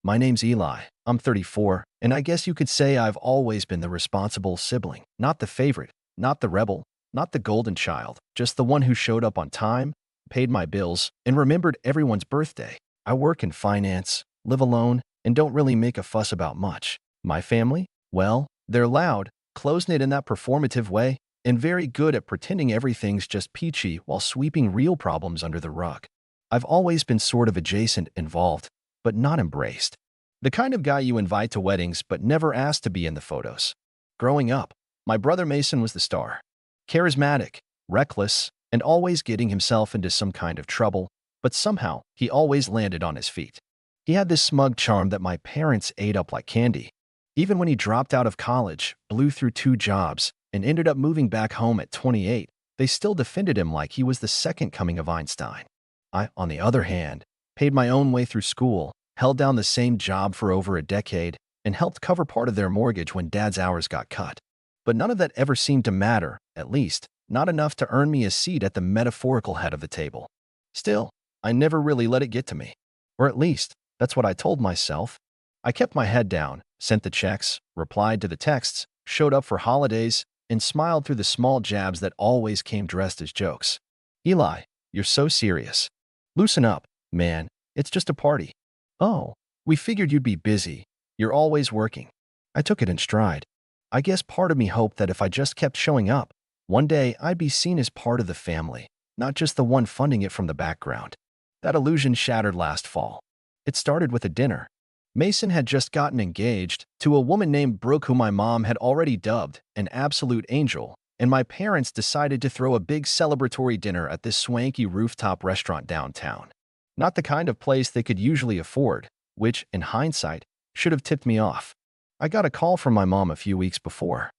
My name's Eli. I'm 34, and I guess you could say I've always been the responsible sibling. Not the favorite, not the rebel, not the golden child, just the one who showed up on time, paid my bills, and remembered everyone's birthday. I work in finance, live alone, and don't really make a fuss about much. My family? Well, they're loud, close-knit in that performative way, and very good at pretending everything's just peachy while sweeping real problems under the rug. I've always been sort of adjacent, involved, but not embraced. The kind of guy you invite to weddings but never asked to be in the photos. Growing up, my brother Mason was the star. Charismatic, reckless, and always getting himself into some kind of trouble, but somehow he always landed on his feet. He had this smug charm that my parents ate up like candy. Even when he dropped out of college, blew through 2 jobs, and ended up moving back home at 28, they still defended him like he was the second coming of Einstein. I, on the other hand, paid my own way through school, held down the same job for over a decade, and helped cover part of their mortgage when Dad's hours got cut. But none of that ever seemed to matter, at least, not enough to earn me a seat at the metaphorical head of the table. Still, I never really let it get to me. Or at least, that's what I told myself. I kept my head down, sent the checks, replied to the texts, showed up for holidays, and smiled through the small jabs that always came dressed as jokes. Eli, you're so serious. Loosen up, man. It's just a party. Oh, we figured you'd be busy. You're always working. I took it in stride. I guess part of me hoped that if I just kept showing up, one day I'd be seen as part of the family, not just the one funding it from the background. That illusion shattered last fall. It started with a dinner. Mason had just gotten engaged to a woman named Brooke, who my mom had already dubbed an absolute angel, and my parents decided to throw a big celebratory dinner at this swanky rooftop restaurant downtown. Not the kind of place they could usually afford, which, in hindsight, should have tipped me off. I got a call from my mom a few weeks before.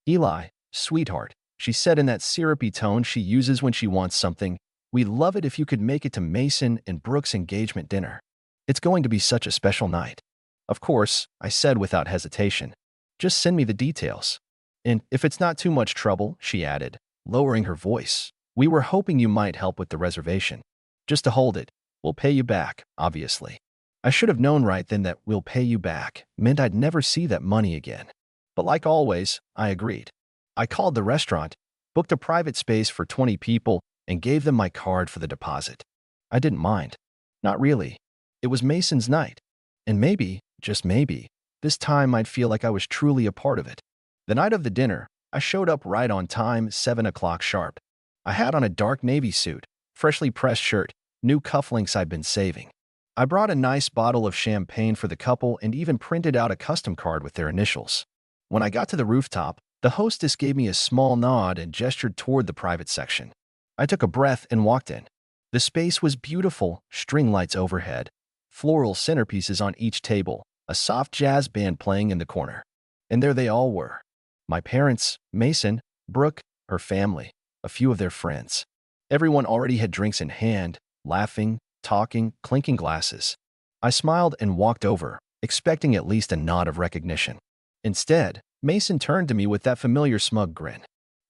Eli, sweetheart, she said in that syrupy tone she uses when she wants something, we'd love it if you could make it to Mason and Brooke's engagement dinner. It's going to be such a special night. Of course, I said without hesitation. Just send me the details. And if it's not too much trouble, she added, lowering her voice, we were hoping you might help with the reservation. Just to hold it, we'll pay you back, obviously. I should have known right then that we'll pay you back meant I'd never see that money again. But like always, I agreed. I called the restaurant, booked a private space for 20 people, and gave them my card for the deposit. I didn't mind. Not really. It was Mason's night. And maybe, just maybe, this time I'd feel like I was truly a part of it. The night of the dinner, I showed up right on time, 7 o'clock sharp. I had on a dark navy suit, freshly pressed shirt, new cufflinks I'd been saving. I brought a nice bottle of champagne for the couple and even printed out a custom card with their initials. When I got to the rooftop, the hostess gave me a small nod and gestured toward the private section. I took a breath and walked in. The space was beautiful, string lights overhead, floral centerpieces on each table, a soft jazz band playing in the corner. And there they all were. My parents, Mason, Brooke, her family, a few of their friends. Everyone already had drinks in hand, laughing, talking, clinking glasses. I smiled and walked over, expecting at least a nod of recognition. Instead, Mason turned to me with that familiar smug grin.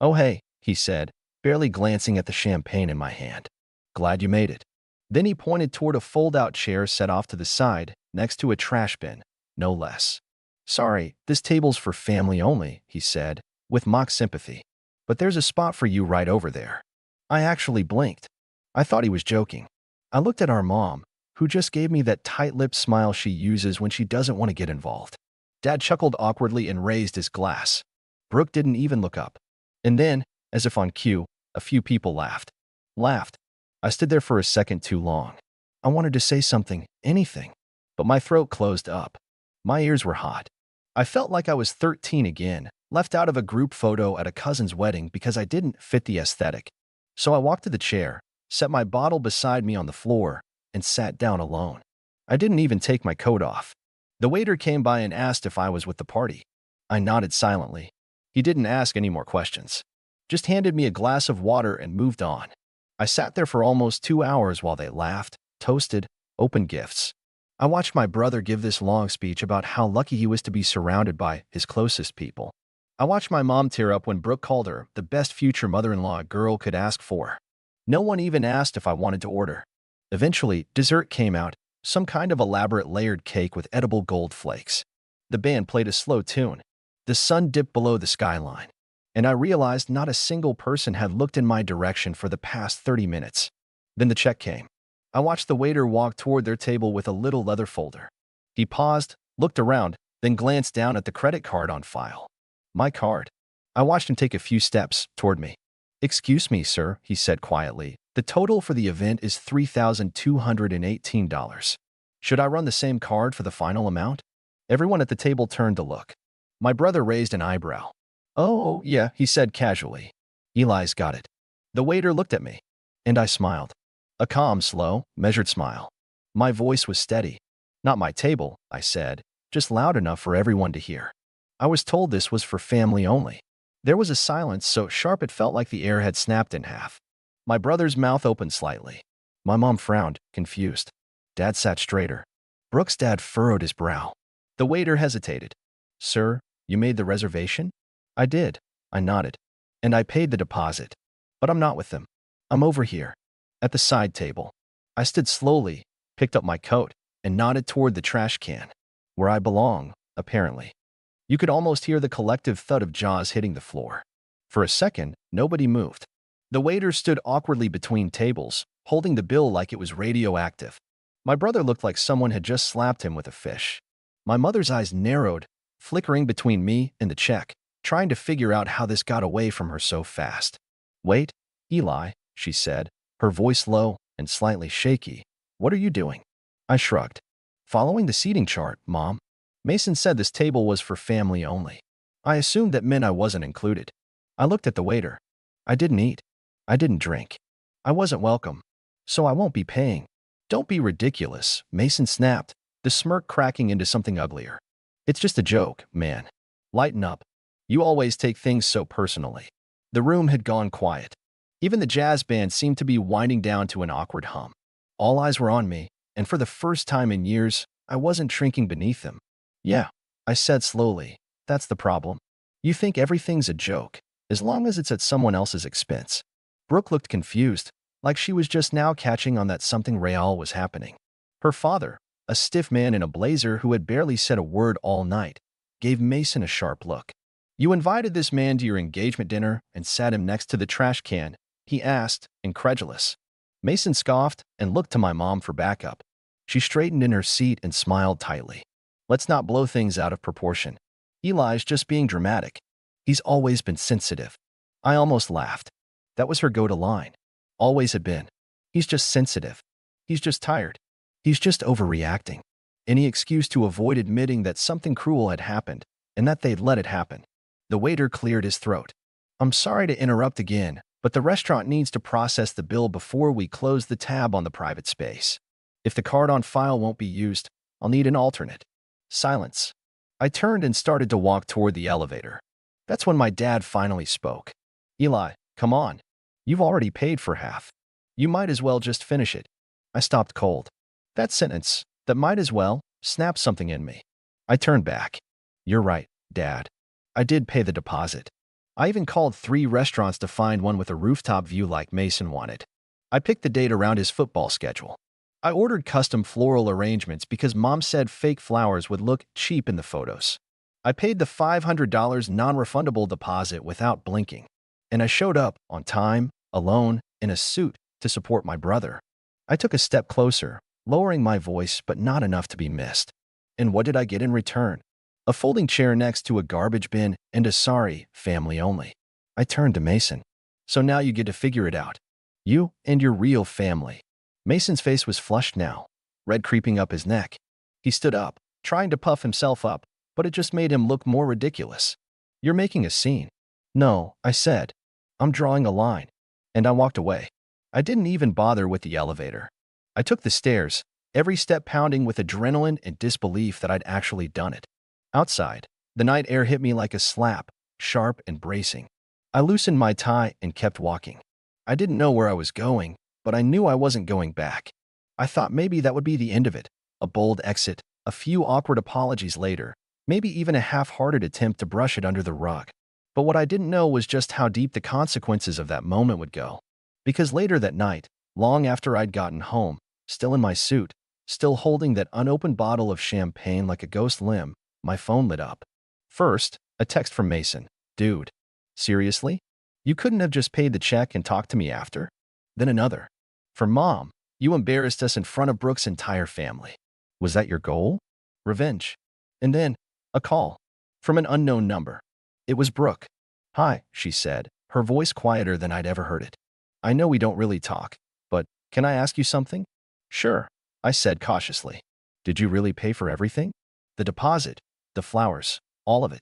Oh hey, he said, barely glancing at the champagne in my hand. Glad you made it. Then he pointed toward a fold-out chair set off to the side, next to a trash bin, no less. Sorry, this table's for family only, he said, with mock sympathy. But there's a spot for you right over there. I actually blinked. I thought he was joking. I looked at our mom, who just gave me that tight-lipped smile she uses when she doesn't want to get involved. Dad chuckled awkwardly and raised his glass. Brooke didn't even look up. And then, as if on cue, a few people laughed. I stood there for a second too long. I wanted to say something, anything, but my throat closed up. My ears were hot. I felt like I was 13 again, left out of a group photo at a cousin's wedding because I didn't fit the aesthetic. So I walked to the chair, set my bottle beside me on the floor, and sat down alone. I didn't even take my coat off. The waiter came by and asked if I was with the party. I nodded silently. He didn't ask any more questions. Just handed me a glass of water and moved on. I sat there for almost 2 hours while they laughed, toasted, opened gifts. I watched my brother give this long speech about how lucky he was to be surrounded by his closest people. I watched my mom tear up when Brooke called her the best future mother-in-law a girl could ask for. No one even asked if I wanted to order. Eventually, dessert came out, some kind of elaborate layered cake with edible gold flakes. The band played a slow tune. The sun dipped below the skyline, and I realized not a single person had looked in my direction for the past 30 minutes. Then the check came. I watched the waiter walk toward their table with a little leather folder. He paused, looked around, then glanced down at the credit card on file. My card. I watched him take a few steps toward me. "Excuse me, sir," he said quietly. "The total for the event is $3,218. Should I run the same card for the final amount?" Everyone at the table turned to look. My brother raised an eyebrow. "Oh, yeah," he said casually. "Eli's got it." The waiter looked at me, and I smiled. A calm, slow, measured smile. My voice was steady. "Not my table," I said, just loud enough for everyone to hear. I was told this was for family only. There was a silence so sharp it felt like the air had snapped in half. My brother's mouth opened slightly. My mom frowned, confused. Dad sat straighter. Brooke's dad furrowed his brow. The waiter hesitated. "Sir, you made the reservation?" "I did," I nodded. "And I paid the deposit. But I'm not with them. I'm over here, at the side table." I stood slowly, picked up my coat, and nodded toward the trash can, where I belong, apparently. You could almost hear the collective thud of jaws hitting the floor. For a second, nobody moved. The waiter stood awkwardly between tables, holding the bill like it was radioactive. My brother looked like someone had just slapped him with a fish. My mother's eyes narrowed, flickering between me and the check, trying to figure out how this got away from her so fast. "Wait, Eli," she said, her voice low and slightly shaky. "What are you doing?" I shrugged. "Following the seating chart, Mom. Mason said this table was for family only." I assumed that meant I wasn't included. I looked at the waiter. "I didn't eat. I didn't drink. I wasn't welcome. So I won't be paying." "Don't be ridiculous," Mason snapped, the smirk cracking into something uglier. "It's just a joke, man. Lighten up. You always take things so personally." The room had gone quiet. Even the jazz band seemed to be winding down to an awkward hum. All eyes were on me, and for the first time in years, I wasn't shrinking beneath them. "Yeah," I said slowly, "that's the problem. You think everything's a joke, as long as it's at someone else's expense." Brooke looked confused, like she was just now catching on that something real was happening. Her father, a stiff man in a blazer who had barely said a word all night, gave Mason a sharp look. "You invited this man to your engagement dinner and sat him next to the trash can?" he asked, incredulous. Mason scoffed and looked to my mom for backup. She straightened in her seat and smiled tightly. "Let's not blow things out of proportion. Eli's just being dramatic. He's always been sensitive." I almost laughed. That was her go-to line. Always had been. He's just sensitive. He's just tired. He's just overreacting. Any excuse to avoid admitting that something cruel had happened and that they'd let it happen. The waiter cleared his throat. "I'm sorry to interrupt again, but the restaurant needs to process the bill before we close the tab on the private space. If the card on file won't be used, I'll need an alternate." Silence. I turned and started to walk toward the elevator. That's when my dad finally spoke. "Eli, come on. You've already paid for half. You might as well just finish it." I stopped cold. That sentence, "that might as well," snapped something in me. I turned back. "You're right, Dad. I did pay the deposit. I even called 3 restaurants to find one with a rooftop view like Mason wanted. I picked the date around his football schedule. I ordered custom floral arrangements because Mom said fake flowers would look cheap in the photos. I paid the $500 non-refundable deposit without blinking. And I showed up, on time, alone, in a suit, to support my brother. I took a step closer, lowering my voice but not enough to be missed. And what did I get in return? A folding chair next to a garbage bin and a "sorry, family only." I turned to Mason. "So now you get to figure it out. You and your real family." Mason's face was flushed now, red creeping up his neck. He stood up, trying to puff himself up, but it just made him look more ridiculous. "You're making a scene." "No," I said. "I'm drawing a line." And I walked away. I didn't even bother with the elevator. I took the stairs, every step pounding with adrenaline and disbelief that I'd actually done it. Outside, the night air hit me like a slap, sharp and bracing. I loosened my tie and kept walking. I didn't know where I was going, but I knew I wasn't going back. I thought maybe that would be the end of it, a bold exit, a few awkward apologies later, maybe even a half-hearted attempt to brush it under the rug. But what I didn't know was just how deep the consequences of that moment would go. Because later that night, long after I'd gotten home, still in my suit, Still holding that unopened bottle of champagne like a ghost limb, my phone lit up. First, a text from Mason. Dude, seriously? You couldn't have just paid the check and talked to me after? Then another. For Mom, you embarrassed us in front of Brooke's entire family. Was that your goal? Revenge. And then, a call. From an unknown number. It was Brooke. Hi, she said, her voice quieter than I'd ever heard it. I know we don't really talk, but can I ask you something? Sure, I said cautiously. Did you really pay for everything? The deposit, the flowers, all of it.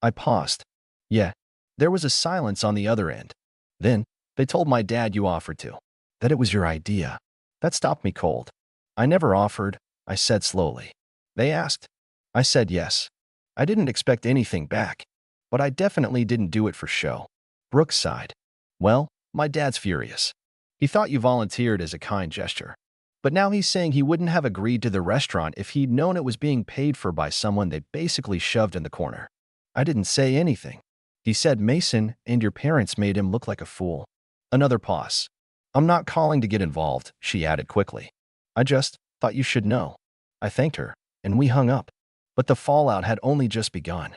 I paused. Yeah. There was a silence on the other end. Then, they told my dad you offered to. That it was your idea. That stopped me cold. I never offered, I said slowly. They asked. I said yes. I didn't expect anything back, but I definitely didn't do it for show. Brooke sighed. Well, my dad's furious. He thought you volunteered as a kind gesture. But now he's saying he wouldn't have agreed to the restaurant if he'd known it was being paid for by someone they basically shoved in the corner. I didn't say anything. He said Mason and your parents made him look like a fool. Another pause. I'm not calling to get involved, she added quickly. I just thought you should know. I thanked her, and we hung up. But the fallout had only just begun.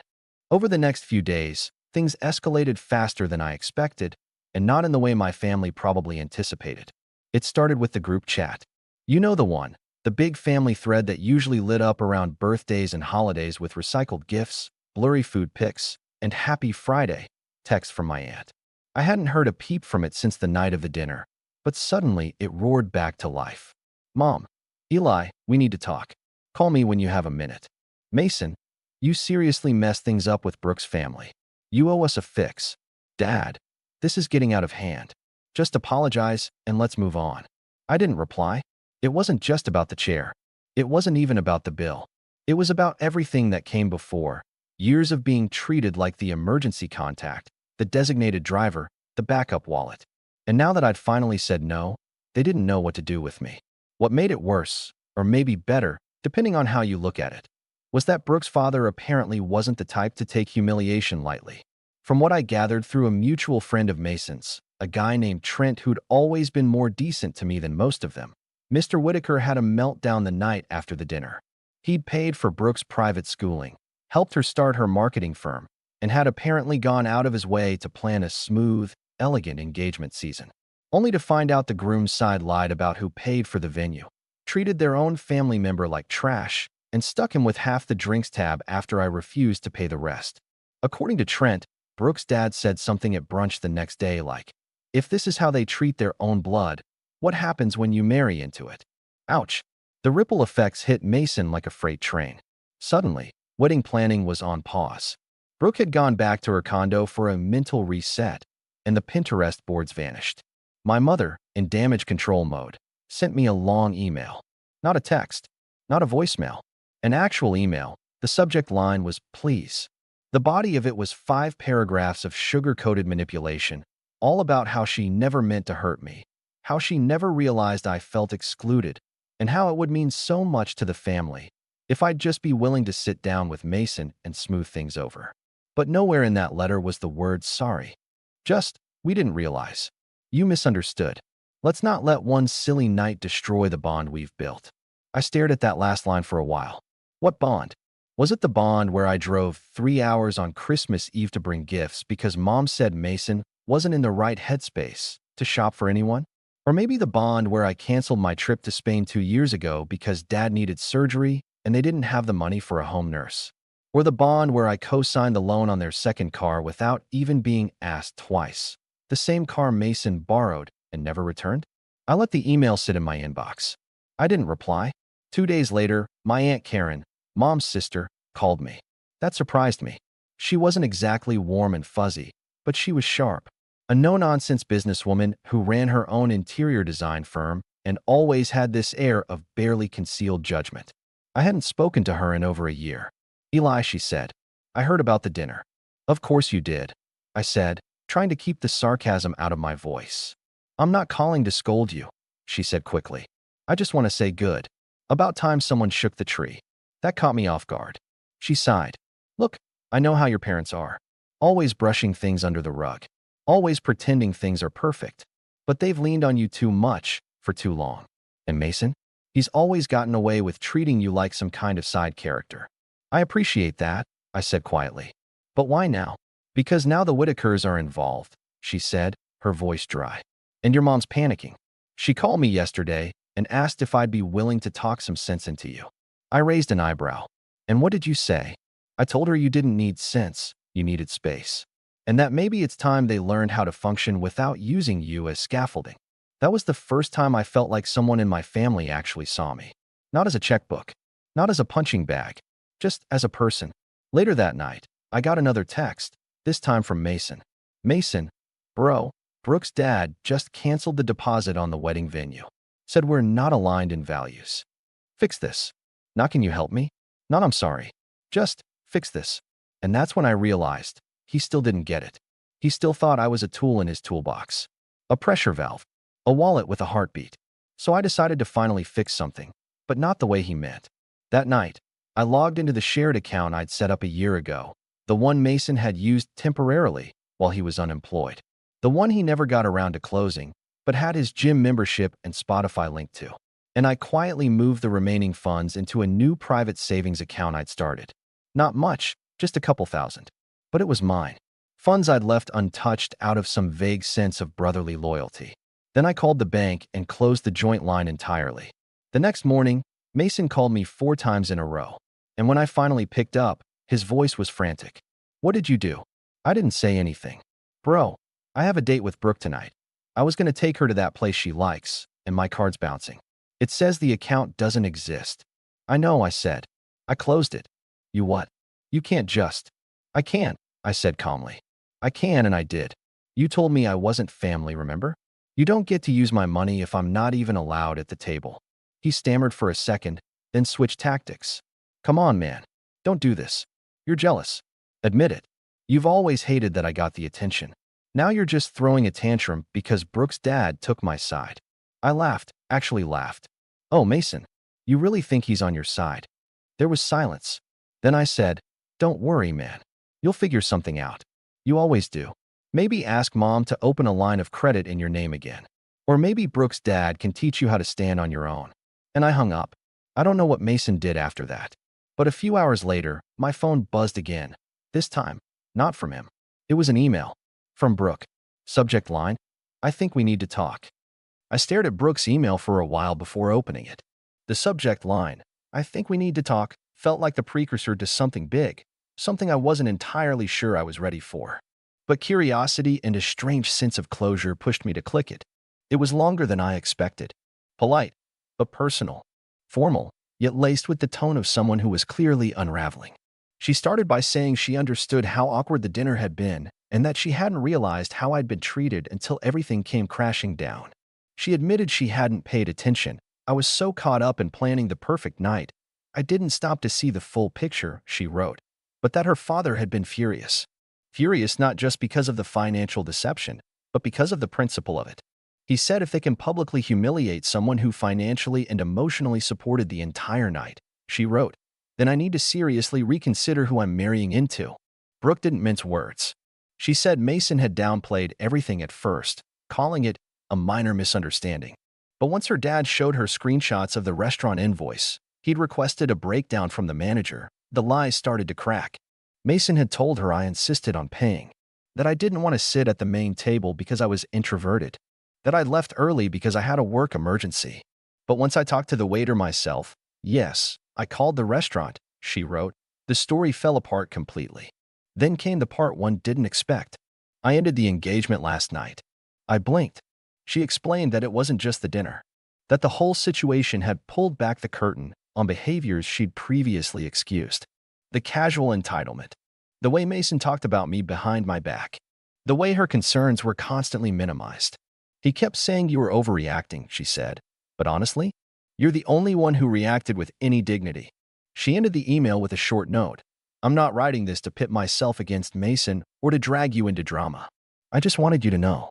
Over the next few days, things escalated faster than I expected, and not in the way my family probably anticipated. It started with the group chat. You know the one, the big family thread that usually lit up around birthdays and holidays with recycled gifts, blurry food pics, and Happy Friday texts from my aunt. I hadn't heard a peep from it since the night of the dinner, but suddenly it roared back to life. Mom, Eli, we need to talk. Call me when you have a minute. Mason, you seriously messed things up with Brooke's family. You owe us a fix. Dad, this is getting out of hand. Just apologize and let's move on. I didn't reply. It wasn't just about the chair. It wasn't even about the bill. It was about everything that came before. Years of being treated like the emergency contact, the designated driver, the backup wallet. And now that I'd finally said no, they didn't know what to do with me. What made it worse, or maybe better, depending on how you look at it, was that Brooke's father apparently wasn't the type to take humiliation lightly. From what I gathered through a mutual friend of Mason's, a guy named Trent who'd always been more decent to me than most of them, Mr. Whitaker had a meltdown the night after the dinner. He'd paid for Brooke's private schooling, helped her start her marketing firm, and had apparently gone out of his way to plan a smooth, elegant engagement season, only to find out the groom's side lied about who paid for the venue, treated their own family member like trash, and stuck him with half the drinks tab after I refused to pay the rest. According to Trent, Brooke's dad said something at brunch the next day like, if this is how they treat their own blood, what happens when you marry into it? Ouch. The ripple effects hit Mason like a freight train. Suddenly, wedding planning was on pause. Brooke had gone back to her condo for a mental reset, and the Pinterest boards vanished. My mother, in damage control mode, sent me a long email. Not a text, not a voicemail, an actual email. The subject line was, please. The body of it was 5 paragraphs of sugar-coated manipulation, all about how she never meant to hurt me, how she never realized I felt excluded, and how it would mean so much to the family if I'd just be willing to sit down with Mason and smooth things over. But nowhere in that letter was the word sorry. Just, we didn't realize. You misunderstood. Let's not let one silly night destroy the bond we've built. I stared at that last line for a while. What bond? Was it the bond where I drove 3 hours on Christmas Eve to bring gifts because Mom said Mason wasn't in the right headspace to shop for anyone? Or maybe the bond where I canceled my trip to Spain 2 years ago because Dad needed surgery and they didn't have the money for a home nurse? Or the bond where I co-signed the loan on their second car without even being asked twice? The same car Mason borrowed and never returned? I let the email sit in my inbox. I didn't reply. 2 days later, my Aunt Karen, Mom's sister, called me. That surprised me. She wasn't exactly warm and fuzzy, but she was sharp. A no-nonsense businesswoman who ran her own interior design firm and always had this air of barely concealed judgment. I hadn't spoken to her in over a year. Eli, she said, I heard about the dinner. Of course you did, I said, trying to keep the sarcasm out of my voice. I'm not calling to scold you, she said quickly. I just want to say good. About time someone shook the tree. That caught me off guard. She sighed. Look, I know how your parents are. Always brushing things under the rug. Always pretending things are perfect. But they've leaned on you too much for too long. And Mason? He's always gotten away with treating you like some kind of side character. I appreciate that, I said quietly. But why now? Because now the Whitakers are involved, she said, her voice dry. And your mom's panicking. She called me yesterday and asked if I'd be willing to talk some sense into you. I raised an eyebrow. And what did you say? I told her you didn't need sense, you needed space. And that maybe it's time they learned how to function without using you as scaffolding. That was the first time I felt like someone in my family actually saw me. Not as a checkbook, not as a punching bag, just as a person. Later that night, I got another text, this time from Mason. Mason, bro, Brooke's dad just canceled the deposit on the wedding venue. Said we're not aligned in values. Fix this. Not can you help me? Not I'm sorry. Just fix this. And that's when I realized he still didn't get it. He still thought I was a tool in his toolbox. A pressure valve. A wallet with a heartbeat. So I decided to finally fix something, but not the way he meant. That night, I logged into the shared account I'd set up a year ago, the one Mason had used temporarily while he was unemployed. The one he never got around to closing, but had his gym membership and Spotify linked to. And I quietly moved the remaining funds into a new private savings account I'd started. Not much, just a couple thousand. But it was mine. Funds I'd left untouched out of some vague sense of brotherly loyalty. Then I called the bank and closed the joint line entirely. The next morning, Mason called me 4 times in a row. And when I finally picked up, his voice was frantic. What did you do? I didn't say anything. Bro, I have a date with Brooke tonight. I was going to take her to that place she likes, and my card's bouncing. It says the account doesn't exist. I know, I said. I closed it. You what? You can't just. I can't, I said calmly. I can, and I did. You told me I wasn't family, remember? You don't get to use my money if I'm not even allowed at the table. He stammered for a second, then switched tactics. Come on, man. Don't do this. You're jealous. Admit it. You've always hated that I got the attention. Now you're just throwing a tantrum because Brooke's dad took my side. I laughed, actually laughed. Oh, Mason, you really think he's on your side? There was silence. Then I said, don't worry, man. You'll figure something out. You always do. Maybe ask mom to open a line of credit in your name again. Or maybe Brooke's dad can teach you how to stand on your own. And I hung up. I don't know what Mason did after that. But a few hours later, my phone buzzed again. This time, not from him. It was an email. From Brooke. Subject line, I think we need to talk. I stared at Brooke's email for a while before opening it. The subject line, I think we need to talk, felt like the precursor to something big, something I wasn't entirely sure I was ready for. But curiosity and a strange sense of closure pushed me to click it. It was longer than I expected. Polite, but personal. Formal, yet laced with the tone of someone who was clearly unraveling. She started by saying she understood how awkward the dinner had been and that she hadn't realized how I'd been treated until everything came crashing down. She admitted she hadn't paid attention. I was so caught up in planning the perfect night, I didn't stop to see the full picture, she wrote. But that her father had been furious. Furious not just because of the financial deception, but because of the principle of it. He said if they can publicly humiliate someone who financially and emotionally supported the entire night, she wrote, then I need to seriously reconsider who I'm marrying into. Brooke didn't mince words. She said Mason had downplayed everything at first, calling it a minor misunderstanding. But once her dad showed her screenshots of the restaurant invoice, he'd requested a breakdown from the manager, the lies started to crack. Mason had told her I insisted on paying, that I didn't want to sit at the main table because I was introverted, that I'd left early because I had a work emergency. But once I talked to the waiter myself, yes, I called the restaurant, she wrote, the story fell apart completely. Then came the part one didn't expect. I ended the engagement last night. I blinked. She explained that it wasn't just the dinner, that the whole situation had pulled back the curtain on behaviors she'd previously excused. The casual entitlement, the way Mason talked about me behind my back, the way her concerns were constantly minimized. He kept saying you were overreacting, she said, but honestly, you're the only one who reacted with any dignity. She ended the email with a short note. I'm not writing this to pit myself against Mason or to drag you into drama. I just wanted you to know.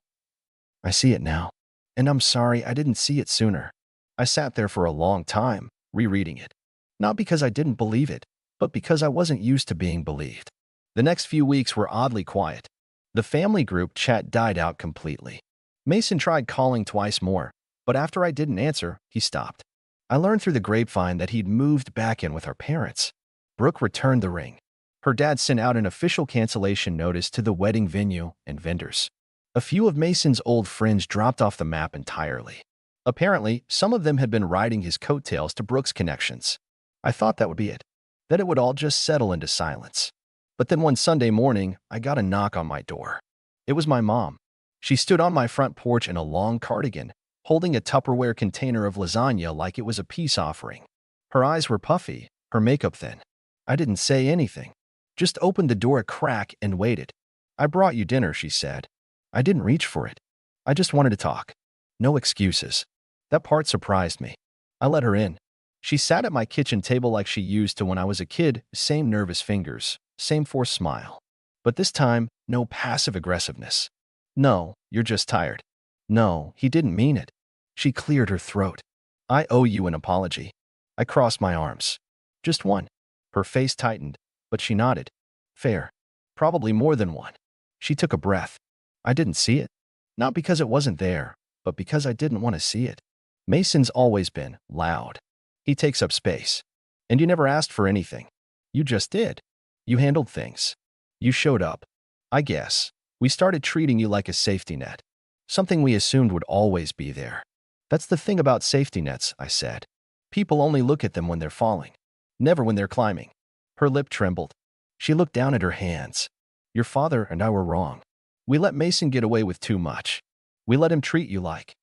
I see it now, and I'm sorry I didn't see it sooner. I sat there for a long time, rereading it. Not because I didn't believe it, but because I wasn't used to being believed. The next few weeks were oddly quiet. The family group chat died out completely. Mason tried calling twice more, but after I didn't answer, he stopped. I learned through the grapevine that he'd moved back in with her parents. Brooke returned the ring. Her dad sent out an official cancellation notice to the wedding venue and vendors. A few of Mason's old friends dropped off the map entirely. Apparently, some of them had been riding his coattails to Brooke's connections. I thought that would be it, that it would all just settle into silence. But then one Sunday morning, I got a knock on my door. It was my mom. She stood on my front porch in a long cardigan, holding a Tupperware container of lasagna like it was a peace offering. Her eyes were puffy, her makeup thin. I didn't say anything, just opened the door a crack and waited. "I brought you dinner," she said. I didn't reach for it. I just wanted to talk. No excuses. That part surprised me. I let her in. She sat at my kitchen table like she used to when I was a kid, same nervous fingers, same forced smile. But this time, no passive aggressiveness. "No, you're just tired." "No, he didn't mean it." She cleared her throat. "I owe you an apology." I crossed my arms. "Just one." Her face tightened, but she nodded. "Fair. Probably more than one." She took a breath. "I didn't see it. Not because it wasn't there, but because I didn't want to see it. Mason's always been loud. He takes up space. And you never asked for anything. You just did. You handled things. You showed up. I guess. We started treating you like a safety net. Something we assumed would always be there. That's the thing about safety nets," I said. "People only look at them when they're falling, never when they're climbing." Her lip trembled. She looked down at her hands. "Your father and I were wrong. We let Mason get away with too much. We let him treat you like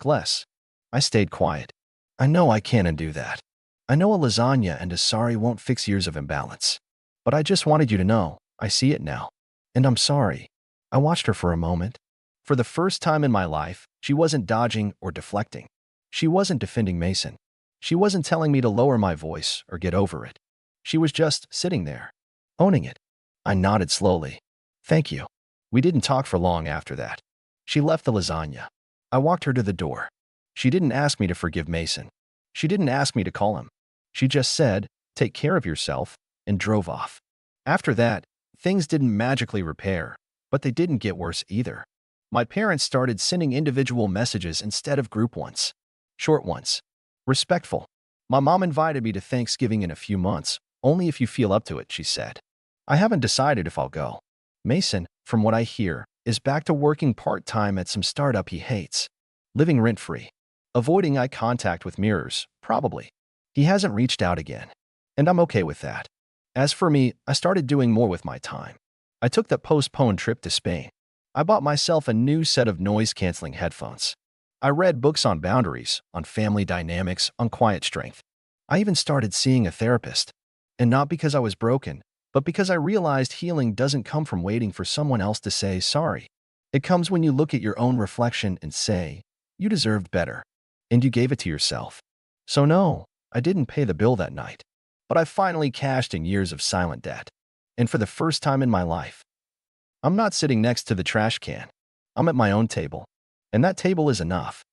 less." I stayed quiet. "I know I can't undo that. I know a lasagna and a sorry won't fix years of imbalance. But I just wanted you to know, I see it now. And I'm sorry." I watched her for a moment. For the first time in my life, she wasn't dodging or deflecting. She wasn't defending Mason. She wasn't telling me to lower my voice or get over it. She was just sitting there, owning it. I nodded slowly. "Thank you." We didn't talk for long after that. She left the lasagna. I walked her to the door. She didn't ask me to forgive Mason. She didn't ask me to call him. She just said, "Take care of yourself," and drove off. After that, things didn't magically repair, but they didn't get worse either. My parents started sending individual messages instead of group ones. Short ones. Respectful. My mom invited me to Thanksgiving in a few months, only if you feel up to it, she said. I haven't decided if I'll go. Mason, from what I hear, is back to working part-time at some startup he hates. Living rent-free. Avoiding eye contact with mirrors, probably. He hasn't reached out again. And I'm okay with that. As for me, I started doing more with my time. I took that postponed trip to Spain. I bought myself a new set of noise-canceling headphones. I read books on boundaries, on family dynamics, on quiet strength. I even started seeing a therapist. And not because I was broken, but because I realized healing doesn't come from waiting for someone else to say sorry. It comes when you look at your own reflection and say, you deserved better. And you gave it to yourself. So no, I didn't pay the bill that night. But I finally cashed in years of silent debt. And for the first time in my life, I'm not sitting next to the trash can. I'm at my own table. And that table is enough.